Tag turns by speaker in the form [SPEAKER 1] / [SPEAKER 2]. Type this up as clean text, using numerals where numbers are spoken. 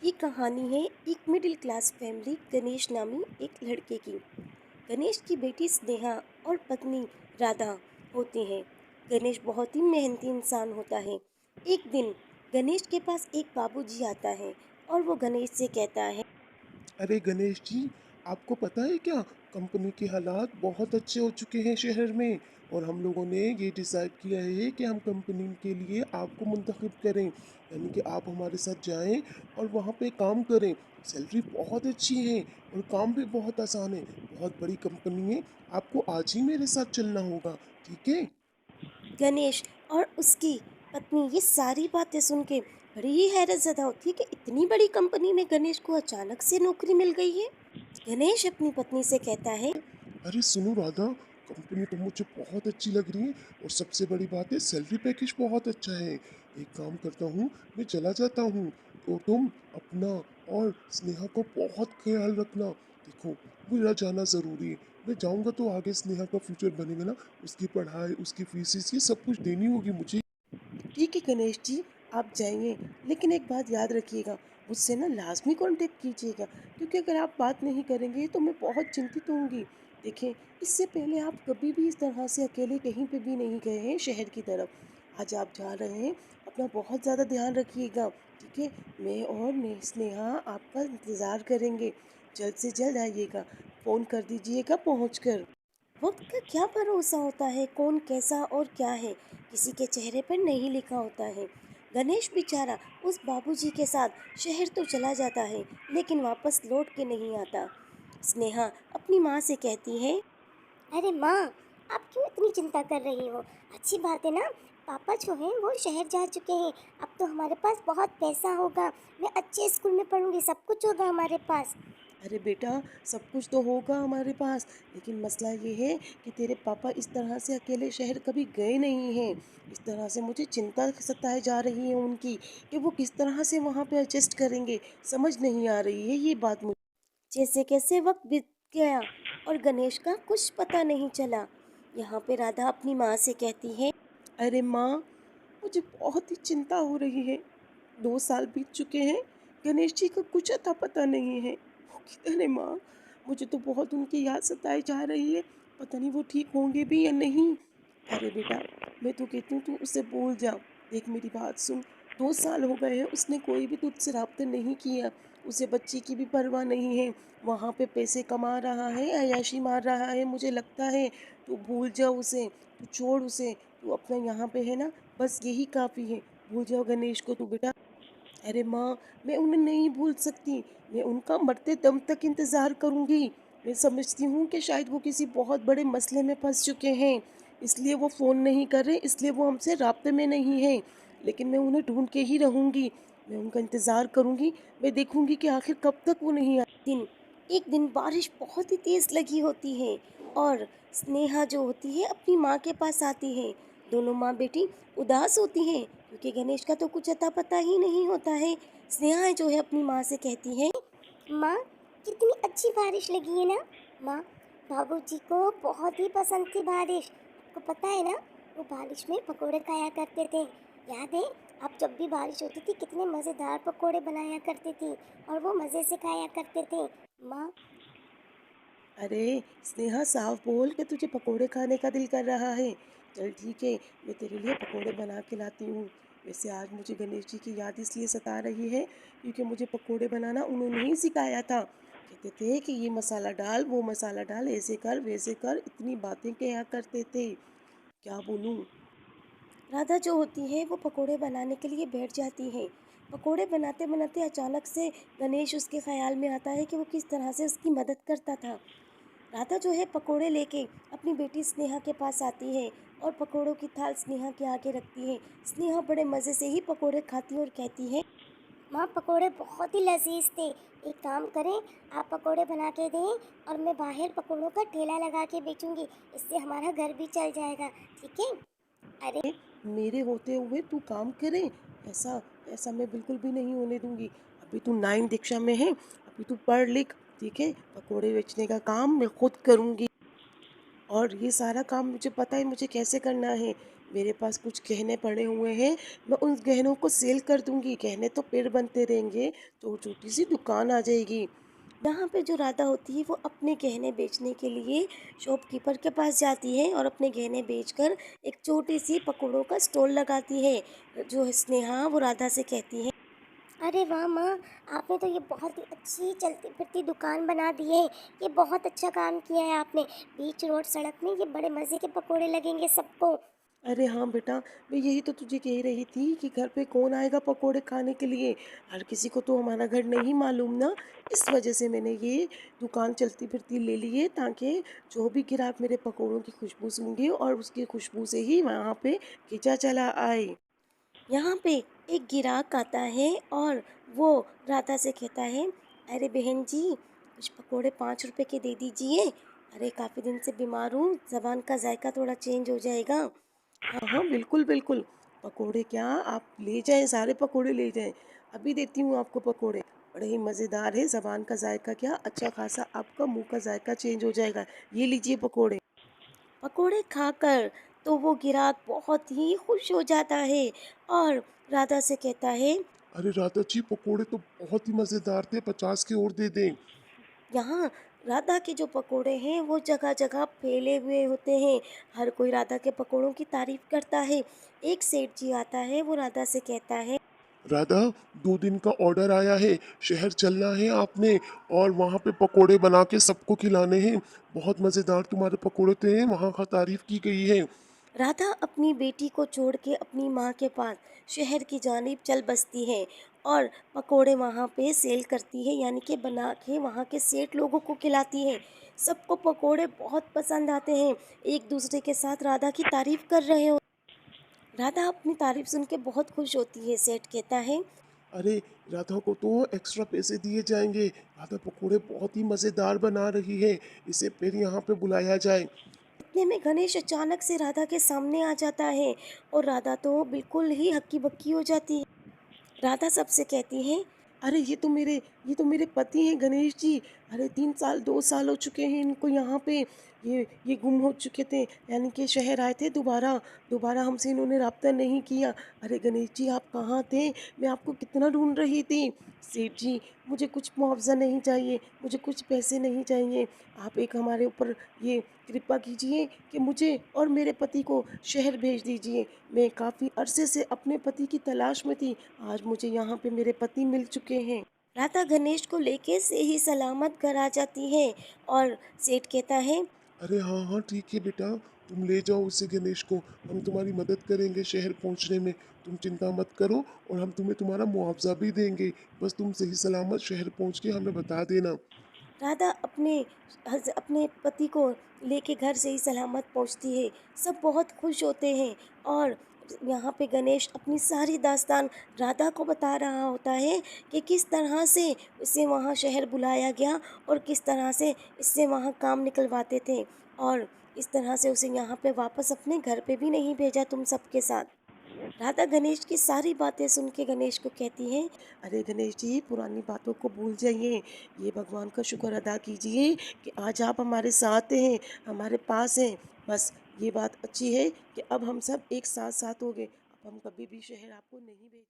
[SPEAKER 1] ये कहानी है एक मिडिल क्लास फैमिली गणेश नामी एक लड़के की। गणेश की बेटी स्नेहा और पत्नी राधा होती हैं। गणेश बहुत ही मेहनती इंसान होता है। एक दिन गणेश के पास एक बाबूजी आता है और वो गणेश से कहता है,
[SPEAKER 2] अरे गणेश जी, आपको पता है क्या? कंपनी के हालात बहुत अच्छे हो चुके हैं शहर में। और हम लोगों ने ये डिसाइड किया है कि हम कंपनी के लिए आपको मुंतखब करें, यानी कि आप हमारे साथ जाएं और वहाँ पे काम करें। सैलरी बहुत अच्छी है और काम भी बहुत आसान है। बहुत बड़ी कंपनी है। आपको आज ही मेरे साथ चलना होगा, ठीक है?
[SPEAKER 1] गणेश और उसकी पत्नी ये सारी बातें सुन के बड़ी ही हैरत ज़दा होती है कि इतनी बड़ी कंपनी में गणेश को अचानक से नौकरी मिल गई है। गणेश अपनी पत्नी से कहता है,
[SPEAKER 2] अरे सुनो राधा, कंपनी तो मुझे बहुत अच्छी लग रही है और सबसे बड़ी बात है सैलरी पैकेज बहुत अच्छा है। एक काम करता हूँ, मैं चला जाता हूँ और तुम अपना और स्नेहा को बहुत ख्याल रखना। देखो, मेरा जाना ज़रूरी है। मैं जाऊँगा तो आगे स्नेहा का फ्यूचर बनेगा ना, उसकी पढ़ाई, उसकी फीसिस, ये सब कुछ देनी होगी मुझे। ठीक है गणेश जी, आप जाइए, लेकिन एक बात याद रखिएगा, मुझसे ना लाज़मी कॉन्टेक्ट कीजिएगा, क्योंकि अगर आप बात नहीं करेंगे तो मैं बहुत चिंतित होंगी। देखें, इससे पहले आप कभी भी इस तरह से अकेले कहीं पे भी नहीं गए हैं शहर की तरफ। आज आप जा रहे हैं, अपना बहुत ज़्यादा ध्यान रखिएगा, ठीक है? मैं और स्नेहा आपका इंतज़ार करेंगे। जल्द से जल्द आइएगा, फ़ोन कर दीजिएगा पहुँचकर। वक्त का क्या भरोसा होता है, कौन कैसा और क्या है किसी के चेहरे पर नहीं लिखा होता है। गणेश बेचारा उस बाबूजी के साथ शहर तो चला जाता है लेकिन वापस लौट के नहीं आता। स्नेहा अपनी माँ से कहती है,
[SPEAKER 3] अरे माँ, आप क्यों इतनी चिंता कर रही हो? अच्छी बात है ना। पापा जो हैं वो शहर जा चुके हैं। अब तो हमारे पास बहुत पैसा होगा। मैं अच्छे स्कूल में पढ़ूंगी, सब कुछ होगा हमारे पास।
[SPEAKER 2] अरे बेटा, सब कुछ तो होगा हमारे पास, लेकिन मसला ये है कि तेरे पापा इस तरह से अकेले शहर कभी गए नहीं हैं। इस तरह से मुझे चिंता सताए जा रही है उनकी कि वो किस तरह से वहाँ पे एडजस्ट करेंगे। समझ नहीं आ रही है ये बात मुझे।
[SPEAKER 1] जैसे कैसे वक्त बीत गया और गणेश का कुछ पता नहीं चला। यहाँ पे राधा अपनी माँ से कहती है,
[SPEAKER 2] अरे माँ, मुझे बहुत ही चिंता हो रही है। 2 साल बीत चुके हैं, गणेश जी का कुछ अता पता नहीं है। वो किधर है माँ? मुझे तो बहुत उनकी याद सताई जा रही है। पता नहीं वो ठीक होंगे भी या नहीं। अरे बेटा, मैं तो कहती हूँ तू उसे भूल जा। देख मेरी बात सुन, 2 साल हो गए हैं, उसने कोई भी तुझसे राब्ता नहीं किया। उसे बच्ची की भी परवाह नहीं है। वहाँ पे पैसे कमा रहा है, अय्याशी मार रहा है, मुझे लगता है। तू भूल जा उसे, तू छोड़ उसे, तू अपना यहाँ पे है ना, बस यही काफ़ी है। भूल जाओ गणेश को तू बेटा। अरे माँ, मैं उन्हें नहीं भूल सकती। मैं उनका मरते दम तक इंतज़ार करूँगी। मैं समझती हूँ कि शायद वो किसी बहुत बड़े मसले में फँस चुके हैं, इसलिए वो फ़ोन नहीं कर रहे, इसलिए वो हमसे राब्ते में नहीं हैं। लेकिन मैं उन्हें ढूँढ के ही रहूँगी। मैं उनका इंतज़ार करूँगी। मैं देखूँगी कि आखिर कब तक वो नहीं
[SPEAKER 1] दिन एक दिन बारिश बहुत ही तेज़ लगी होती है और स्नेहा जो होती है अपनी माँ के पास आती है। दोनों माँ बेटी उदास होती हैं क्योंकि गणेश का तो कुछ अता पता ही नहीं होता है। स्नेहा जो है अपनी माँ से कहती है,
[SPEAKER 3] माँ, कितनी अच्छी बारिश लगी है ना। माँ, बाबूजी को बहुत ही पसंद थी बारिश। आपको पता है ना, वो बारिश में पकोड़े खाया करते थे। याद है? आप जब भी बारिश होती थी कितने मज़ेदार पकोड़े बनाया करती थी और वो मज़े से खाया करते थे। माँ,
[SPEAKER 2] अरे स्नेहा, साफ बोल के तुझे पकोड़े खाने का दिल कर रहा है। चल ठीक है, मैं तेरे लिए पकोड़े बना के लाती हूँ। वैसे आज मुझे गणेश जी की याद इसलिए सता रही है क्योंकि मुझे पकोड़े बनाना उन्होंने ही सिखाया था। कहते थे कि ये मसाला डाल, वो मसाला डाल, ऐसे कर वैसे कर, इतनी बातें किया करते थे। क्या बोलूँ।
[SPEAKER 1] राधा जो होती है वो पकोड़े बनाने के लिए बैठ जाती है। पकोड़े बनाते बनाते अचानक से गणेश उसके ख्याल में आता है कि वो किस तरह से उसकी मदद करता था। राधा जो है पकोड़े लेके अपनी बेटी स्नेहा के पास आती है और पकोड़ों की थाल स्नेहा के आगे रखती है। स्नेहा बड़े मज़े से ही पकोड़े खाती है और कहती है,
[SPEAKER 3] माँ, पकोड़े बहुत ही लजीज थे। एक काम करें, आप पकोड़े बना के दें और मैं बाहर पकोड़ों का ठेला लगा के बेचूंगी। इससे हमारा घर भी चल जाएगा, ठीक है? अरे
[SPEAKER 2] मेरे होते हुए तू काम करे, ऐसा ऐसा मैं बिल्कुल भी नहीं होने दूंगी। अभी तू 9 दीक्षा में है, अभी तू पढ़ लिख, ठीक है? पकोड़े बेचने का काम मैं खुद करूंगी और ये सारा काम मुझे पता है मुझे कैसे करना है।
[SPEAKER 1] मेरे पास कुछ गहने पड़े हुए हैं, मैं उन गहनों को सेल कर दूँगी। गहने तो पेड़ बनते रहेंगे, तो छोटी सी दुकान आ जाएगी। यहाँ पे जो राधा होती है वो अपने गहने बेचने के लिए शॉपकीपर के पास जाती है और अपने गहने बेचकर एक छोटी सी पकौड़ों का स्टॉल लगाती है। जो स्नेहा वो राधा से कहती है,
[SPEAKER 3] अरे वाह माँ, आपने तो ये बहुत ही अच्छी चलती फिरती दुकान बना दी है। ये बहुत अच्छा काम किया है आपने। बीच रोड सड़क में ये बड़े मज़े के पकोड़े लगेंगे सबको।
[SPEAKER 1] अरे हाँ बेटा, मैं यही तो तुझे कह रही थी कि घर पे कौन आएगा पकोड़े खाने के लिए। हर किसी को तो हमारा घर नहीं मालूम ना। इस वजह से मैंने ये दुकान चलती फिरती ले ली है, ताकि जो भी ग्राहक मेरे पकोड़ों की खुशबू सूंघे और उसकी खुशबू से ही वहाँ पे खींचा चला आए। यहाँ पे एक ग्राहक आता है और वो राधा से कहता है, अरे बहन जी, कुछ पकोड़े 5 रुपए के दे दीजिए। अरे काफ़ी दिन से बीमार हूँ, ज़बान का जायका थोड़ा चेंज हो जाएगा। हाँ हाँ, बिल्कुल बिल्कुल। पकोड़े क्या, आप ले जाएं, सारे पकोड़े ले जाएं। अभी देती हूँ आपको पकोड़े। बड़े ही मज़ेदार है, ज़बान का जायका क्या, अच्छा खासा आपका मुंह का जायका चेंज हो जाएगा। ये लीजिए पकोड़े। पकोड़े खाकर तो वो ग्राहक बहुत ही खुश हो जाता है और राधा से कहता है,
[SPEAKER 2] अरे राधा जी, पकोड़े तो बहुत ही मज़ेदार थे, 50 के और दे दें।
[SPEAKER 1] यहाँ राधा के जो पकोड़े हैं वो जगह जगह फैले हुए होते हैं। हर कोई राधा के पकोड़ों की तारीफ करता है। एक सेठ जी आता है, वो राधा से कहता है,
[SPEAKER 2] राधा, 2 दिन का ऑर्डर आया है, शहर चलना है आपने और वहाँ पे पकोड़े बना के सबको खिलाने हैं। बहुत मज़ेदार तुम्हारे पकोड़े थे, वहाँ का तारीफ की गई है।
[SPEAKER 1] राधा अपनी बेटी को छोड़ के अपनी माँ के पास शहर की जानिब चल बसती है और पकोड़े वहाँ पे सेल करती है, यानी कि बना के वहाँ के सेठ लोगों को खिलाती है। सबको पकोड़े बहुत पसंद आते हैं। एक दूसरे के साथ राधा की तारीफ कर रहे हो। राधा अपनी तारीफ सुन के बहुत खुश होती है। सेठ कहता है,
[SPEAKER 2] अरे राधा को तो एक्स्ट्रा पैसे दिए जाएंगे। राधा पकोड़े बहुत ही मज़ेदार बना रही है, इसे फिर यहाँ पे बुलाया जाए।
[SPEAKER 1] इतने में गणेश अचानक से राधा के सामने आ जाता है और राधा तो बिल्कुल ही हक्की बक्की हो जाती है। राधा सबसे कहती है, अरे ये तो मेरे पति हैं गणेश जी। अरे 3 साल 2 साल हो चुके हैं इनको यहाँ पे। ये गुम हो चुके थे, यानी कि शहर आए थे दोबारा। दोबारा हमसे इन्होंने रब्ता नहीं किया। अरे गणेश जी, आप कहाँ थे? मैं आपको कितना ढूंढ रही थी। सेठ जी, मुझे कुछ मुआवजा नहीं चाहिए, मुझे कुछ पैसे नहीं चाहिए। आप एक हमारे ऊपर ये कृपा कीजिए कि मुझे और मेरे पति को शहर भेज दीजिए। मैं काफ़ी अरसे से अपने पति की तलाश में थी। आज मुझे यहाँ पे मेरे पति मिल चुके हैं। राधा गणेश को लेके सही सलामत घर आ जाती है और सेठ कहता है,
[SPEAKER 2] अरे हाँ हाँ, ठीक है बेटा, तुम ले जाओ उसे गणेश को। हम तुम्हारी मदद करेंगे शहर पहुँचने में। तुम चिंता मत करो और हम तुम्हें तुम्हारा मुआवजा भी देंगे। बस तुम सही सलामत शहर पहुँच के हमें बता देना।
[SPEAKER 1] राधा अपने पति को लेके घर से ही सलामत पहुंचती है। सब बहुत खुश होते हैं और यहाँ पे गणेश अपनी सारी दास्तान राधा को बता रहा होता है कि किस तरह से उसे वहाँ शहर बुलाया गया और किस तरह से इससे वहाँ काम निकलवाते थे और इस तरह से उसे यहाँ पे वापस अपने घर पे भी नहीं भेजा तुम सबके साथ। राधा गणेश की सारी बातें सुन के गणेश को कहती है, अरे गणेश जी, पुरानी बातों को भूल जाइए। ये भगवान का शुक्र अदा कीजिए कि आज आप हमारे साथ हैं, हमारे पास हैं। बस ये बात अच्छी है कि अब हम सब एक साथ साथ हो गए। अब हम कभी भी शहर आपको नहीं भेज